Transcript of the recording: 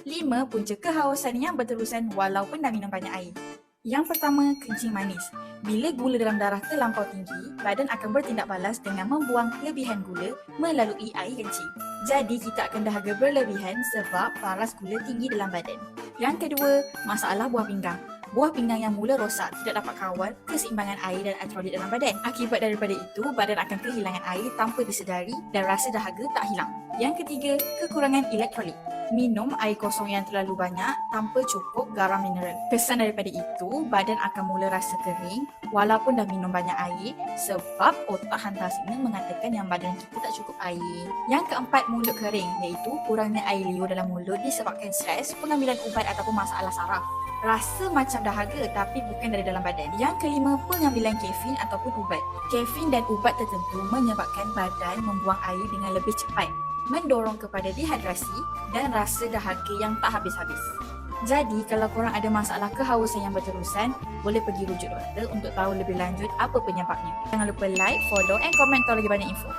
5 punca kehausan yang berterusan walaupun dah minum banyak air. Yang pertama, kencing manis. Bila gula dalam darah terlampau tinggi, badan akan bertindak balas dengan membuang kelebihan gula melalui air kencing. Jadi kita akan dahaga berlebihan sebab paras gula tinggi dalam badan. Yang kedua, masalah buah pinggang. Buah pinggang yang mula rosak tidak dapat kawal keseimbangan air dan elektrolit dalam badan. Akibat daripada itu, badan akan kehilangan air tanpa disedari dan rasa dahaga tak hilang. Yang ketiga, kekurangan elektrolit. Minum air kosong yang terlalu banyak tanpa cukup garam mineral. Kesan daripada itu, badan akan mula rasa kering walaupun dah minum banyak air sebab otak hantar signal mengatakan yang badan kita tak cukup air. Yang keempat, mulut kering, iaitu kurangnya air liur dalam mulut disebabkan stres, pengambilan ubat ataupun masalah saraf. Rasa macam dahaga tapi bukan dari dalam badan. Yang kelima, pengambilan kafein ataupun ubat. Kafein dan ubat tertentu menyebabkan badan membuang air dengan lebih cepat, mendorong kepada dehidrasi dan rasa dahaga yang tak habis-habis. Jadi, kalau korang ada masalah kehausan yang berterusan, boleh pergi rujuk doktor untuk tahu lebih lanjut apa penyebabnya. Jangan lupa like, follow and komen kalau lagi banyak info.